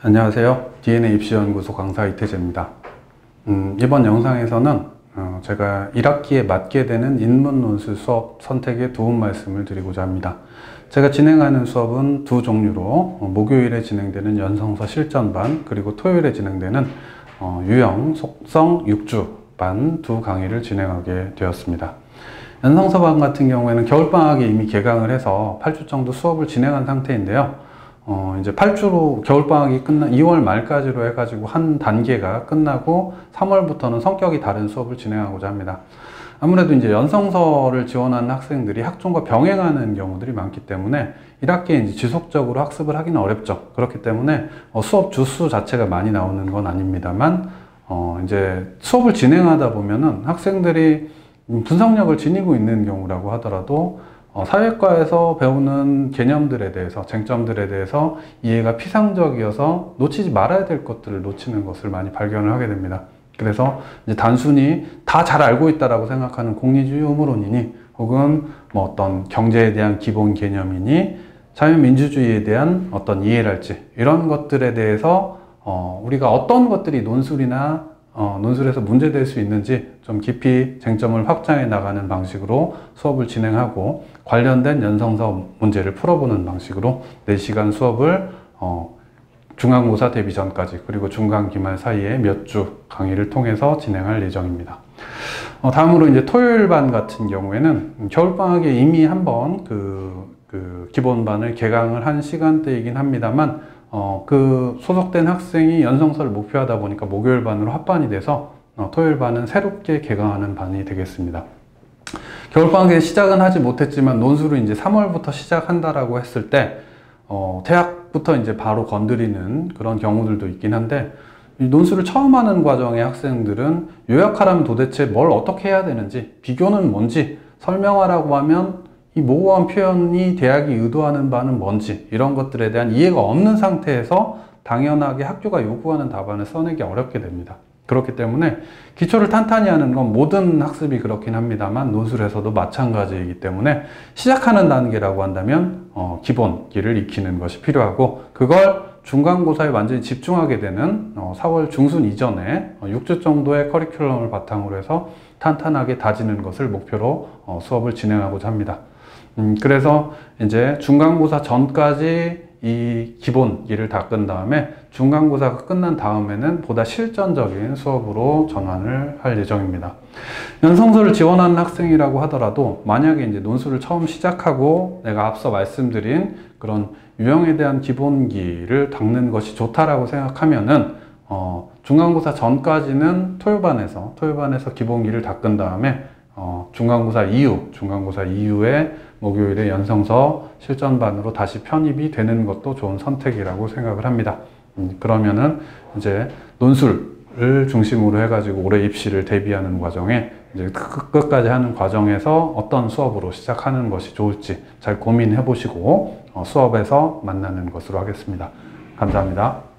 안녕하세요. DNA 입시연구소 강사 이태재입니다. 이번 영상에서는 제가 1학기에 맡게 되는 인문 논술 수업 선택에 도움 말씀을 드리고자 합니다. 제가 진행하는 수업은 두 종류로 목요일에 진행되는 연성서 실전반 그리고 토요일에 진행되는 유형, 속성, 육주반 두 강의를 진행하게 되었습니다. 연성서반 같은 경우에는 겨울방학에 이미 개강을 해서 8주 정도 수업을 진행한 상태인데요. 이제 8주로 겨울방학이 끝난 2월 말까지로 해가지고 한 단계가 끝나고 3월부터는 성격이 다른 수업을 진행하고자 합니다. 아무래도 이제 연성서를 지원하는 학생들이 학종과 병행하는 경우들이 많기 때문에 1학기에 이제 지속적으로 학습을 하기는 어렵죠. 그렇기 때문에 수업 주수 자체가 많이 나오는 건 아닙니다만 이제 수업을 진행하다 보면은 학생들이 분석력을 지니고 있는 경우라고 하더라도 사회과에서 배우는 개념들에 대해서, 쟁점들에 대해서 이해가 피상적이어서 놓치지 말아야 될 것들을 놓치는 것을 많이 발견을 하게 됩니다. 그래서 이제 단순히 다 잘 알고 있다라고 생각하는 공리주의 의무론이니 혹은 뭐 어떤 경제에 대한 기본 개념이니 자유민주주의에 대한 어떤 이해랄지 이런 것들에 대해서 우리가 어떤 것들이 논술에서 문제될 수 있는지 좀 깊이 쟁점을 확장해 나가는 방식으로 수업을 진행하고 관련된 연성서 문제를 풀어보는 방식으로 4시간 수업을 중간고사 대비 전까지 그리고 중간 기말 사이에 몇 주 강의를 통해서 진행할 예정입니다. 다음으로 이제 토요일반 같은 경우에는 겨울방학에 이미 한번 그 기본반을 개강을 한 시간대이긴 합니다만 그 소속된 학생이 연성서를 목표하다 보니까 목요일반으로 합반이 돼서 토요일반은 새롭게 개강하는 반이 되겠습니다. 겨울방학에 시작은 하지 못했지만 논술을 이제 3월부터 시작한다라고 했을 때 대학부터 이제 바로 건드리는 그런 경우들도 있긴 한데 이 논술을 처음 하는 과정의 학생들은 요약하라면 도대체 뭘 어떻게 해야 되는지, 비교는 뭔지 설명하라고 하면 이 모호한 표현이 대학이 의도하는 바는 뭔지 이런 것들에 대한 이해가 없는 상태에서 당연하게 학교가 요구하는 답안을 써내기 어렵게 됩니다. 그렇기 때문에 기초를 탄탄히 하는 건 모든 학습이 그렇긴 합니다만 논술에서도 마찬가지이기 때문에 시작하는 단계라고 한다면 기본기를 익히는 것이 필요하고 그걸 중간고사에 완전히 집중하게 되는 4월 중순 이전에 6주 정도의 커리큘럼을 바탕으로 해서 탄탄하게 다지는 것을 목표로 수업을 진행하고자 합니다. 그래서 이제 중간고사 전까지 이 기본기를 닦은 다음에 중간고사가 끝난 다음에는 보다 실전적인 수업으로 전환을 할 예정입니다. 연성서를 지원하는 학생이라고 하더라도 만약에 이제 논술을 처음 시작하고 내가 앞서 말씀드린 그런 유형에 대한 기본기를 닦는 것이 좋다라고 생각하면은 중간고사 전까지는 토요반에서 기본기를 닦은 다음에 중간고사 이후에 목요일에 연성서 실전반으로 다시 편입이 되는 것도 좋은 선택이라고 생각을 합니다. 그러면은 이제 논술을 중심으로 해가지고 올해 입시를 대비하는 과정에 이제 끝까지 하는 과정에서 어떤 수업으로 시작하는 것이 좋을지 잘 고민해 보시고 수업에서 만나는 것으로 하겠습니다. 감사합니다.